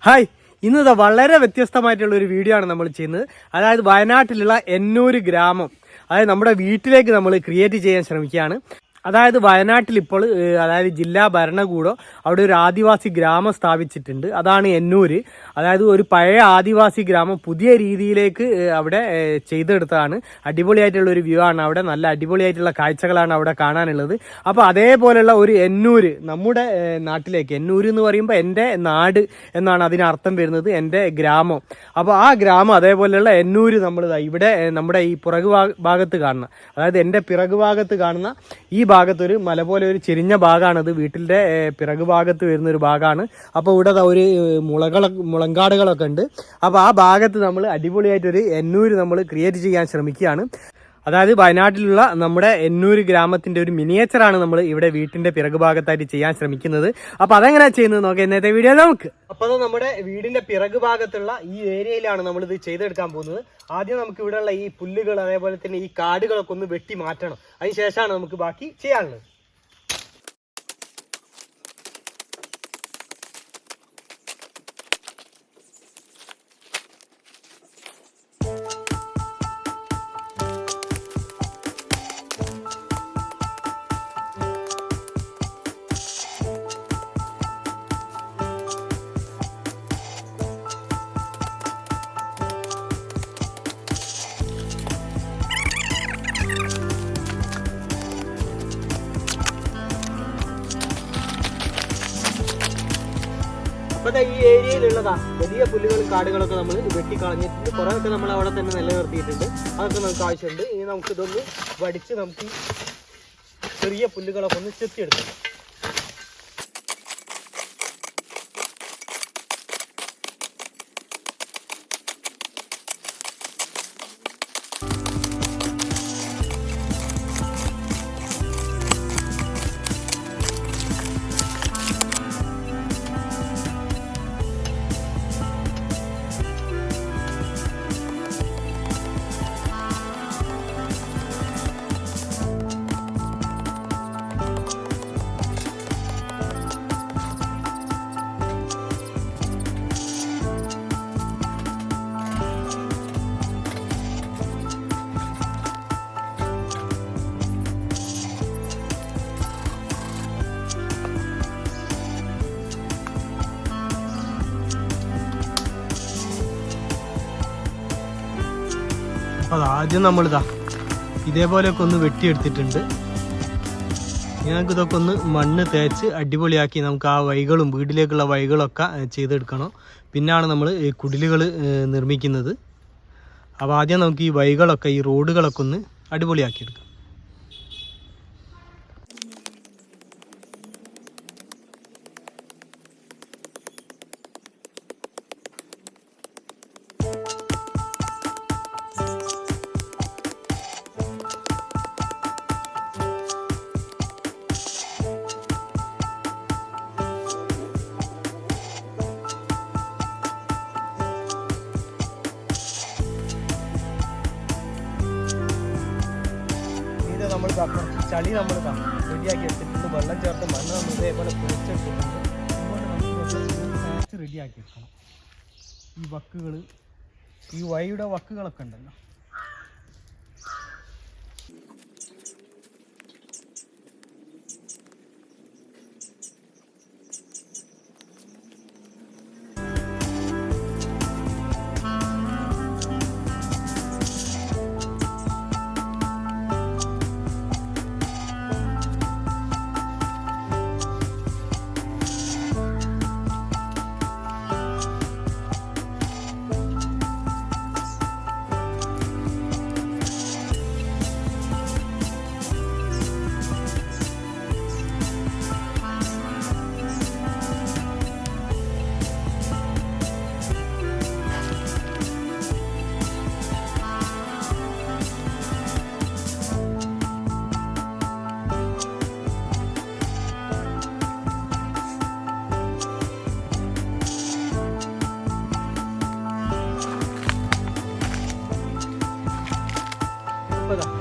Hi, ഇന്നത് വളരെ വ്യത്യസ്തമായിട്ടുള്ള ഒരു വീഡിയോ ആണ് നമ്മൾ ചെയ്യുന്നത്. അതായത് വയനാട്ടിലുള്ള എന്നൂര് ഗ്രാമം, അതായത് നമ്മുടെ വീട്ടിലേക്ക് നമ്മൾ ക്രിയേറ്റ് ചെയ്യാൻ ശ്രമിക്കുകയാണ്. അതായത് വയനാട്ടിൽ ഇപ്പോൾ അതായത് ജില്ലാ ഭരണകൂടം അവിടെ ഒരു ആദിവാസി ഗ്രാമം സ്ഥാപിച്ചിട്ടുണ്ട്. അതാണ് എന്നൂര്. അതായത് ഒരു പഴയ ആദിവാസി ഗ്രാമം പുതിയ രീതിയിലേക്ക് അവിടെ ചെയ്തെടുത്തതാണ്. അടിപൊളിയായിട്ടുള്ള ഒരു വ്യൂ ആണ് അവിടെ. നല്ല അടിപൊളിയായിട്ടുള്ള കാഴ്ചകളാണ് അവിടെ കാണാനുള്ളത്. അപ്പോൾ അതേപോലെയുള്ള ഒരു എന്നൂര് നമ്മുടെ നാട്ടിലേക്ക്, എന്നൂര് എന്ന് പറയുമ്പോൾ എൻ്റെ നാട് എന്നാണ് അതിനർത്ഥം വരുന്നത്, എൻ്റെ ഗ്രാമം. അപ്പോൾ ആ ഗ്രാമം അതേപോലെയുള്ള എന്നൂര് നമ്മൾ ഇവിടെ നമ്മുടെ ഈ പുറകു ഭാഗത്ത് കാണുന്ന, അതായത് എൻ്റെ പിറകു ഭാഗത്ത് കാണുന്ന ഈ ഭാഗത്തൊരു മല പോലെ ഒരു ചെരിഞ്ഞ ഭാഗമാണത്. വീട്ടിൻ്റെ പിറകു ഭാഗത്ത് വരുന്ന ഒരു ഭാഗമാണ്. അപ്പോൾ ഇവിടെ ഒരു മുളങ്കാടുകളൊക്കെ ഉണ്ട്. അപ്പോൾ ആ ഭാഗത്ത് നമ്മൾ അടിപൊളിയായിട്ടൊരു എന്നൂര് നമ്മൾ ക്രിയേറ്റ് ചെയ്യാൻ ശ്രമിക്കുകയാണ്. അതായത് വയനാട്ടിലുള്ള നമ്മുടെ എന്നൂര് ഗ്രാമത്തിന്റെ ഒരു മിനിയേച്ചറാണ് നമ്മൾ ഇവിടെ വീട്ടിന്റെ പിറകു ഭാഗത്തായിട്ട് ചെയ്യാൻ ശ്രമിക്കുന്നത്. അപ്പൊ അതെങ്ങനെയാ ചെയ്യുന്നത് നോക്കാം ഇന്നത്തെ വീഡിയോ നമുക്ക്. അപ്പോൾ നമ്മുടെ വീടിന്റെ പിറകു ഭാഗത്തുള്ള ഈ ഏരിയയിലാണ് നമ്മൾ ഇത് ചെയ്തെടുക്കാൻ പോകുന്നത്. ആദ്യം നമുക്ക് ഇവിടെയുള്ള ഈ പുല്ലുകൾ അതേപോലെ തന്നെ ഈ കാടുകളൊക്കെ ഒന്ന് വെട്ടി മാറ്റണം. അതിനുശേഷമാണ് നമുക്ക് ബാക്കി ചെയ്യാനുള്ളത്. അപ്പോൾ ഈ ഏരിയയിലുള്ളതാ വലിയ പുല്ലുകളും കാടുകളൊക്കെ നമ്മൾ വെട്ടിക്കളഞ്ഞിട്ടുണ്ട്. കുറേയൊക്കെ നമ്മൾ അവിടെ തന്നെ നിലനിർത്തിയിട്ടുണ്ട്. അതൊക്കെ നമുക്ക് ആവശ്യമുണ്ട്. ഇനി നമുക്കിതൊന്ന് വടിച്ച് നമുക്ക് ചെറിയ പുല്ലുകളൊക്കെ ഒന്ന് ചെത്തിയെടുക്കണം. അപ്പോൾ ആദ്യം നമ്മളിതാ ഇതേപോലെയൊക്കെ ഒന്ന് വെട്ടിയെടുത്തിട്ടുണ്ട്. ഞങ്ങൾക്ക് ഇതൊക്കെ ഒന്ന് മണ്ണ് തേച്ച് അടിപൊളിയാക്കി നമുക്ക് ആ വഴികളും വീട്ടിലേക്കുള്ള വഴികളൊക്കെ ചെയ്തെടുക്കണം. പിന്നാണ് നമ്മൾ കുടിലുകൾ നിർമ്മിക്കുന്നത്. അപ്പോൾ ആദ്യം നമുക്ക് ഈ വഴികളൊക്കെ, ഈ റോഡുകളൊക്കെ ഒന്ന് അടിപൊളിയാക്കിയെടുക്കാം. നമ്മൾ കുറച്ച് ചളി നമ്മൾ റെഡിയാക്കി എടുത്തിട്ടുണ്ട്. വെള്ളം ചേർത്ത് മണ്ണ് നമ്മൾ ഇതേപോലെ കുഴിച്ചെടുത്തിട്ടുണ്ട്. അതുകൊണ്ട് നമുക്ക് പാച്ച് റെഡിയാക്കി എടുക്കണം. ഈ വക്കുകൾ, ഈ വഴിയുടെ വക്കുകളൊക്കെ ഉണ്ടല്ലോ,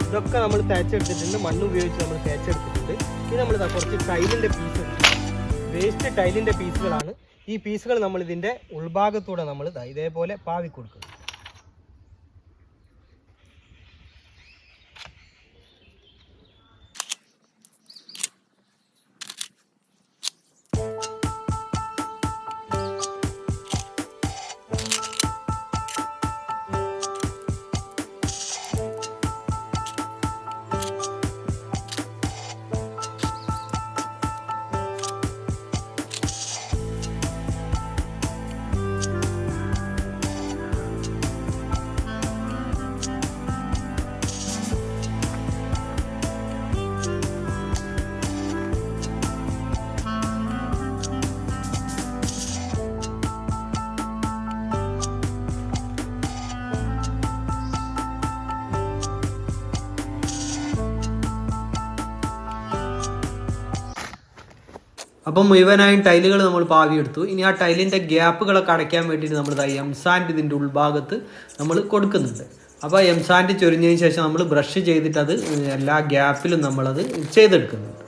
ഇതൊക്കെ നമ്മൾ തേച്ചെടുത്തിട്ടുണ്ട്. മണ്ണ് ഉപയോഗിച്ച് നമ്മൾ തേച്ചെടുത്തിട്ടുണ്ട്. ഇത് നമ്മൾ കുറച്ച് ടൈലിൻ്റെ പീസ്, വേസ്റ്റ് ടൈലിൻ്റെ പീസുകളാണ് ഈ പീസുകൾ നമ്മൾ ഇതിൻ്റെ ഉൾഭാഗത്തൂടെ നമ്മൾ ഇതേപോലെ പാവി കൊടുക്കും. അപ്പം മുഴുവനായും ടൈലുകൾ നമ്മൾ പാവിയെടുത്തു. ഇനി ആ ടൈലിൻ്റെ ഗ്യാപ്പുകളൊക്കെ അടയ്ക്കാൻ വേണ്ടിയിട്ട് നമ്മൾ എംസാൻഡ് ഇതിൻ്റെ ഉൾഭാഗത്ത് നമ്മൾ കൊടുക്കുന്നുണ്ട്. അപ്പോൾ എംസാൻഡ് ചൊരിഞ്ഞതിന് ശേഷം നമ്മൾ ബ്രഷ് ചെയ്തിട്ട് അത് എല്ലാ ഗ്യാപ്പിലും നമ്മളത് ചെയ്തെടുക്കുന്നുണ്ട്.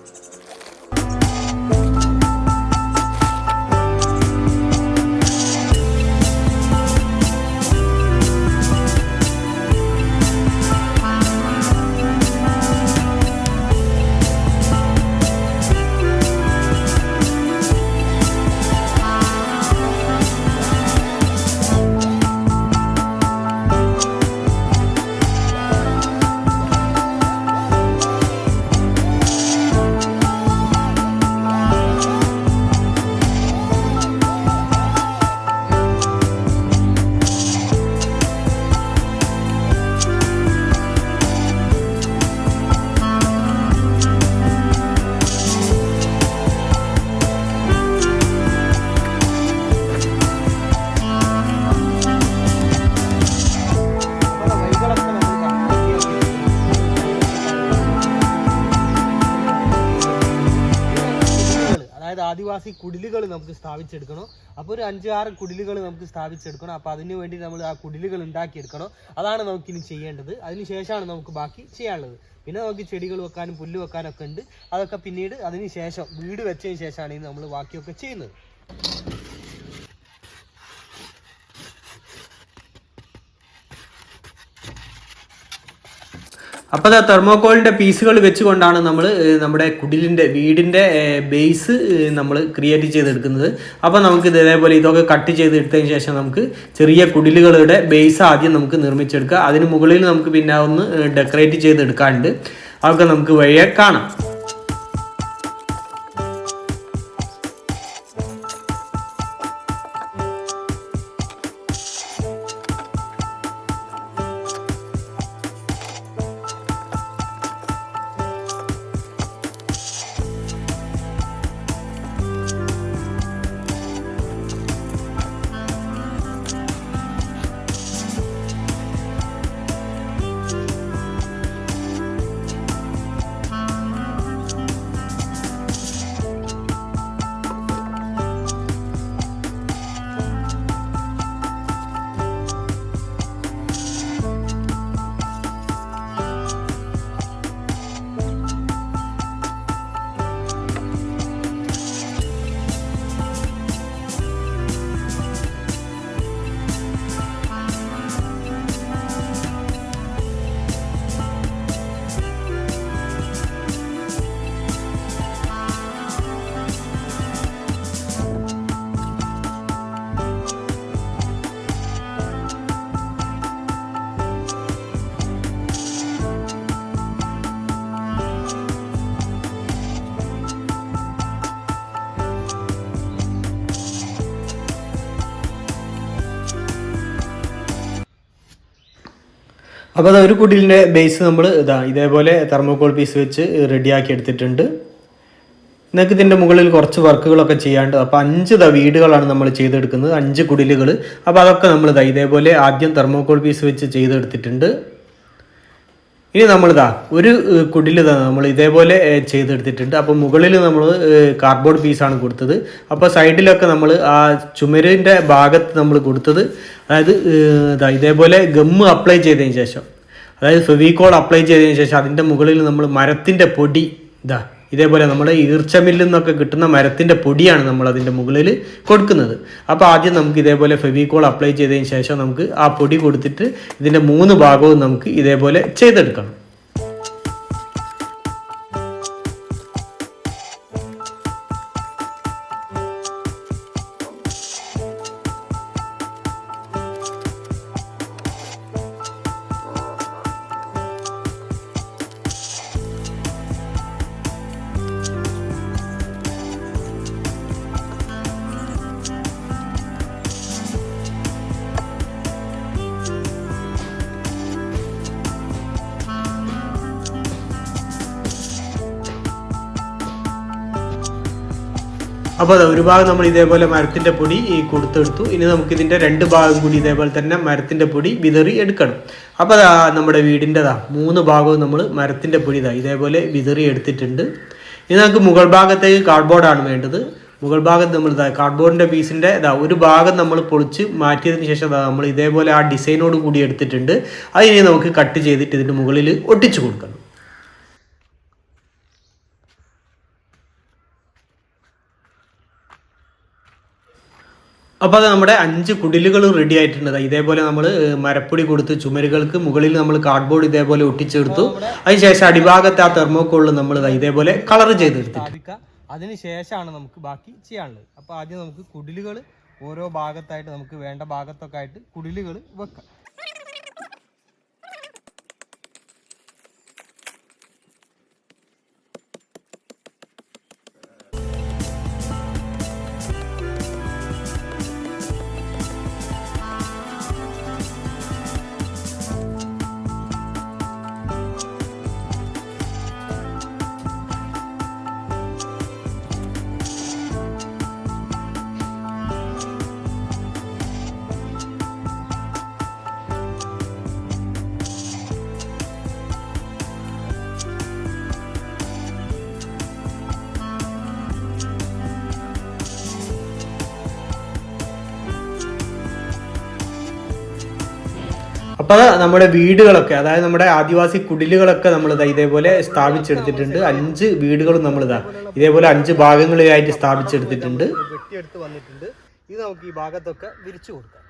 ആദിവാസി കുടിലുകൾ നമുക്ക് സ്ഥാപിച്ചെടുക്കണം. അപ്പോൾ ഒരു 5-6 കുടിലുകൾ നമുക്ക് സ്ഥാപിച്ചെടുക്കണം. അപ്പോൾ അതിന് വേണ്ടി നമ്മൾ ആ കുടിലുകൾ ഉണ്ടാക്കിയെടുക്കണം. അതാണ് നമുക്കിനി ചെയ്യേണ്ടത്. അതിന് ശേഷമാണ് നമുക്ക് ബാക്കി ചെയ്യാനുള്ളത്. പിന്നെ നമുക്ക് ചെടികൾ വെക്കാനും പുല്ല് വെക്കാനും ഒക്കെ ഉണ്ട്. അതൊക്കെ പിന്നീട് അതിന് ശേഷം വീട് വെച്ചതിന് ശേഷമാണ് നമ്മൾ ബാക്കിയൊക്കെ ചെയ്യുന്നത്. അപ്പോൾ ആ തെർമോക്കോളിൻ്റെ പീസുകൾ വെച്ചുകൊണ്ടാണ് നമ്മൾ നമ്മുടെ വീടിൻ്റെ ബേസ് നമ്മൾ ക്രിയേറ്റ് ചെയ്തെടുക്കുന്നത്. അപ്പോൾ നമുക്ക് ഇതേപോലെ ഇതൊക്കെ കട്ട് ചെയ്തെടുത്തതിന് ശേഷം നമുക്ക് ചെറിയ കുടിലുകളുടെ ബേസ് ആദ്യം നമുക്ക് നിർമ്മിച്ചെടുക്കുക. അതിന് മുകളിൽ നമുക്ക് പിന്നെ ഒന്ന് ഡെക്കറേറ്റ് ചെയ്തെടുക്കാനുണ്ട്. അതൊക്കെ നമുക്ക് വഴിയെ കാണാം. അപ്പോൾ അത് ഒരു കുടിലിൻ്റെ ബേസ് നമ്മൾ ഇതേപോലെ തെർമോക്കോൾ പീസ് വെച്ച് റെഡിയാക്കി എടുത്തിട്ടുണ്ട്. നിങ്ങൾക്ക് ഇതിൻ്റെ മുകളിൽ കുറച്ച് വർക്കുകളൊക്കെ ചെയ്യാണ്ട്. അപ്പോൾ 5 വീടുകളാണ് നമ്മൾ ചെയ്തെടുക്കുന്നത്, 5 കുടിലുകൾ. അപ്പോൾ അതൊക്കെ നമ്മൾ ഇതേപോലെ ആദ്യം തെർമോക്കോൾ പീസ് വെച്ച് ചെയ്തെടുത്തിട്ടുണ്ട്. ഇനി നമ്മളിതാ ഒരു കുടിൽ നമ്മൾ ഇതേപോലെ ചെയ്തെടുത്തിട്ടുണ്ട്. അപ്പോൾ മുകളിൽ നമ്മൾ കാർഡ്ബോർഡ് പീസാണ് കൊടുത്തത്. അപ്പോൾ സൈഡിലൊക്കെ നമ്മൾ ആ ചുമരിൻ്റെ ഭാഗത്ത് നമ്മൾ കൊടുത്തത്, അതായത് ഇതേപോലെ ഗമ്മ് അപ്ലൈ ചെയ്തതിന് ശേഷം, അതായത് ഫെവിക്കോൾ അപ്ലൈ ചെയ്തതിന് ശേഷം അതിൻ്റെ മുകളിൽ നമ്മൾ മരത്തിൻ്റെ പൊടി ഇതേപോലെ നമ്മുടെ ഈർച്ചമില്ലിൽ നിന്നൊക്കെ കിട്ടുന്ന മരത്തിൻ്റെ പൊടിയാണ് നമ്മൾ അതിൻ്റെ മുകളിൽ കൊടുക്കുന്നത്. അപ്പോൾ ആദ്യം നമുക്ക് ഇതേപോലെ ഫെവിക്കോൾ അപ്ലൈ ചെയ്തതിന് ശേഷം നമുക്ക് ആ പൊടി കൊടുത്തിട്ട് ഇതിൻ്റെ 3 ഭാഗവും നമുക്ക് ഇതേപോലെ ചെയ്തെടുക്കണം. അപ്പോൾ ഒരു ഭാഗം നമ്മൾ ഇതേപോലെ മരത്തിൻ്റെ പൊടി കൊടുത്തെടുത്തു. ഇനി നമുക്ക് ഇതിൻ്റെ 2 ഭാഗം കൂടി ഇതേപോലെ തന്നെ മരത്തിൻ്റെ പൊടി വിതറി എടുക്കണം. അപ്പോൾ നമ്മുടെ വീടിൻ്റെ 3 ഭാഗവും നമ്മൾ മരത്തിൻ്റെ പൊടി ഇതേപോലെ വിതറി എടുത്തിട്ടുണ്ട്. ഇനി നമുക്ക് മുകൾ ഭാഗത്തേക്ക് കാർഡ്ബോർഡാണ് വേണ്ടത്. മുകൾ ഭാഗത്ത് നമ്മൾ കാർഡ്ബോർഡിൻ്റെ പീസിൻ്റെ ഒരു ഭാഗം നമ്മൾ പൊളിച്ച് മാറ്റിയതിന് ശേഷം നമ്മൾ ഇതേപോലെ ആ ഡിസൈനോട് കൂടി എടുത്തിട്ടുണ്ട്. അതിനെ നമുക്ക് കട്ട് ചെയ്തിട്ട് ഇതിൻ്റെ മുകളിൽ ഒട്ടിച്ചു കൊടുക്കണം. അപ്പോൾ അത് നമ്മുടെ 5 കുടിലുകൾ റെഡി ആയിട്ടുണ്ട്. ഇതേപോലെ നമ്മൾ മരപ്പൊടി കൊടുത്ത് ചുമരുകൾക്ക് മുകളിൽ നമ്മൾ കാർഡ്ബോർഡ് ഇതേപോലെ ഒട്ടിച്ചെടുത്തു. അതിനുശേഷം അടിഭാഗത്ത് ആ തെർമോക്കോളിൽ നമ്മൾ ഇതേപോലെ കളർ ചെയ്തെടുത്തിട്ട് അതിനുശേഷമാണ് നമുക്ക് ബാക്കി ചെയ്യാനുള്ളത്. അപ്പോൾ ആദ്യം നമുക്ക് കുടിലുകൾ ഓരോ ഭാഗത്തായിട്ട് നമുക്ക് വേണ്ട ഭാഗത്തൊക്കെ ആയിട്ട് കുടിലുകൾ വെക്കാം. അപ്പോൾ നമ്മുടെ വീടുകളൊക്കെ, അതായത് നമ്മുടെ ആദിവാസി കുടിലുകളൊക്കെ നമ്മൾ ഇതേപോലെ സ്ഥാപിച്ചെടുത്തിട്ടുണ്ട്. 5 വീടുകളും നമ്മൾ ഇതേപോലെ 5 ഭാഗങ്ങളിലായിട്ട് സ്ഥാപിച്ചെടുത്തിട്ടുണ്ട്. വെട്ടിയെടുത്ത് വന്നിട്ടുണ്ട്. ഇത് നമുക്ക് ഈ ഭാഗത്തൊക്കെ വിരിച്ചു കൊടുക്കാം.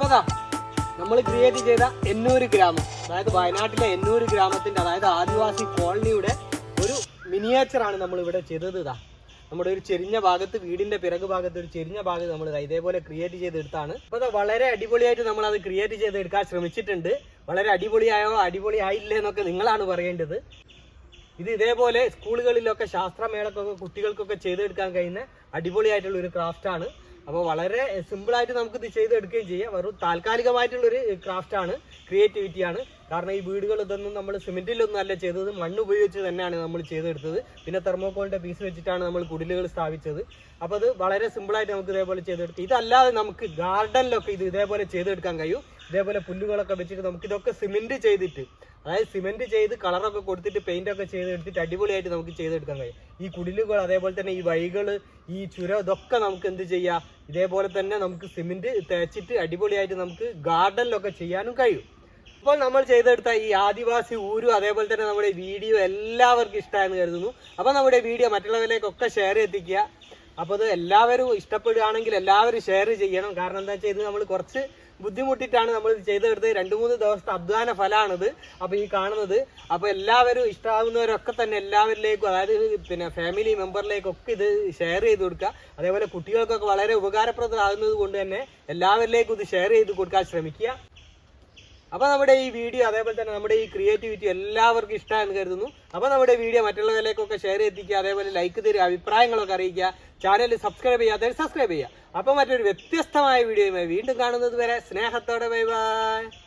അപ്പോൾ നമ്മൾ ക്രിയേറ്റ് ചെയ്ത എന്നൂര് ഗ്രാമം, അതായത് വയനാട്ടിലെ എന്നൂര് ഗ്രാമത്തിന്റെ, അതായത് ആദിവാസി കോളനിയുടെ ഒരു മിനിയേച്ചറാണ് നമ്മൾ ഇവിടെ ചെയ്തത്. നമ്മുടെ ഒരു ചെരിഞ്ഞ ഭാഗത്ത്, വീടിന്റെ പിറകു ഭാഗത്ത് ഒരു ചെരിഞ്ഞ ഭാഗത്ത് നമ്മൾ ഇതേപോലെ ക്രിയേറ്റ് ചെയ്തെടുത്താണ്. അപ്പോൾ വളരെ അടിപൊളിയായിട്ട് നമ്മൾ അത് ക്രിയേറ്റ് ചെയ്തെടുക്കാൻ ശ്രമിച്ചിട്ടുണ്ട്. വളരെ അടിപൊളിയായോ അടിപൊളിയായില്ലേ എന്നൊക്കെ നിങ്ങളാണ് പറയേണ്ടത്. ഇത് ഇതേപോലെ സ്കൂളുകളിലൊക്കെ ശാസ്ത്രമേളക്കൊക്കെ കുട്ടികൾക്കൊക്കെ ചെയ്തെടുക്കാൻ കഴിയുന്ന അടിപൊളിയായിട്ടുള്ള ഒരു ക്രാഫ്റ്റാണ്. അപ്പോൾ വളരെ സിമ്പിളായിട്ട് നമുക്കിത് ചെയ്തെടുക്കുകയും ചെയ്യാം. വെറും താൽക്കാലികമായിട്ടുള്ളൊരു ക്രാഫ്റ്റാണ്, ക്രിയേറ്റിവിറ്റിയാണ്. കാരണം ഈ വീടുകൾ ഇതൊന്നും നമ്മൾ സിമെൻറ്റിലൊന്നും അല്ല ചെയ്തത്, മണ്ണ് ഉപയോഗിച്ച് തന്നെയാണ് നമ്മൾ ചെയ്തെടുത്തത്. പിന്നെ തെർമോക്കോളിൻ്റെ പീസ് വെച്ചിട്ടാണ് നമ്മൾ കുടിലുകൾ സ്ഥാപിച്ചത്. അപ്പോൾ അത് വളരെ സിമ്പിളായിട്ട് നമുക്ക് ഇതേപോലെ ചെയ്തെടുക്കാം. ഇതല്ലാതെ നമുക്ക് ഗാർഡനിലൊക്കെ ഇത് ഇതേപോലെ ചെയ്തെടുക്കാൻ കഴിയും. ഇതേപോലെ പുല്ലുകളൊക്കെ വെച്ചിട്ട് നമുക്കിതൊക്കെ സിമെൻറ്റ് ചെയ്തിട്ട്, അതായത് സിമെൻറ്റ് ചെയ്ത് കളറൊക്കെ കൊടുത്തിട്ട് പെയിൻ്റൊക്കെ ചെയ്തെടുത്തിട്ട് അടിപൊളിയായിട്ട് നമുക്ക് ചെയ്തെടുക്കാൻ കഴിയും. ഈ കുടിലുകൾ, അതേപോലെ തന്നെ ഈ വഴികൾ, ഈ ചുരം, ഇതൊക്കെ നമുക്ക് എന്ത് ചെയ്യാം, ഇതേപോലെ തന്നെ നമുക്ക് സിമെൻറ്റ് തേച്ചിട്ട് അടിപൊളിയായിട്ട് നമുക്ക് ഗാർഡനിലൊക്കെ ചെയ്യാനും കഴിയും. ഇപ്പോൾ നമ്മൾ ചെയ്തെടുത്ത ഈ ആദിവാസി ഊരും അതേപോലെ തന്നെ നമ്മുടെ വീഡിയോ എല്ലാവർക്കും ഇഷ്ടമായെന്ന് കരുതുന്നു. അപ്പോൾ നമ്മുടെ വീഡിയോ മറ്റുള്ളവരിലേക്കൊക്കെ ഷെയർ എത്തിക്കുക. അപ്പോൾ അത് എല്ലാവരും ഇഷ്ടപ്പെടുകയാണെങ്കിൽ എല്ലാവരും ഷെയർ ചെയ്യണം. കാരണം എന്താ വെച്ചാൽ ഇത് നമ്മൾ കുറച്ച് ബുദ്ധിമുട്ടിയിട്ടാണ് നമ്മൾ ഇത് ചെയ്തെടുത്തത്. 2-3 ദിവസത്തെ അധ്വാന ഫലമാണിത്. അപ്പോൾ ഈ കാണുന്നത്, അപ്പോൾ എല്ലാവരും ഇഷ്ടമാകുന്നവരൊക്കെ തന്നെ എല്ലാവരിലേക്കും, അതായത് പിന്നെ ഫാമിലി മെമ്പറിലേക്കൊക്കെ ഇത് ഷെയർ ചെയ്ത് കൊടുക്കുക. അതേപോലെ കുട്ടികൾക്കൊക്കെ വളരെ ഉപകാരപ്രദമാകുന്നത് കൊണ്ട് തന്നെ എല്ലാവരിലേക്കും ഇത് ഷെയർ ചെയ്ത് കൊടുക്കാൻ ശ്രമിക്കുക. അപ്പോൾ നമ്മുടെ ഈ വീഡിയോ അതേപോലെ തന്നെ നമ്മുടെ ഈ ക്രിയേറ്റിവിറ്റി എല്ലാവർക്കും ഇഷ്ടമാണെന്ന് കരുതുന്നു. അപ്പോൾ നമ്മുടെ വീഡിയോ മറ്റുള്ളവരിലേക്കൊക്കെ ഷെയർ എത്തിക്കുക, അതേപോലെ ലൈക്ക് തരിക, അഭിപ്രായങ്ങളൊക്കെ അറിയിക്കുക, ചാനൽ സബ്സ്ക്രൈബ് ചെയ്യാത്തവർ സബ്സ്ക്രൈബ് ചെയ്യുക. അപ്പോൾ മറ്റൊരു വ്യത്യസ്തമായ വീഡിയോയുമായി വീണ്ടും കാണുന്നത് വരെ സ്നേഹത്തോടെ ബൈ ബൈ.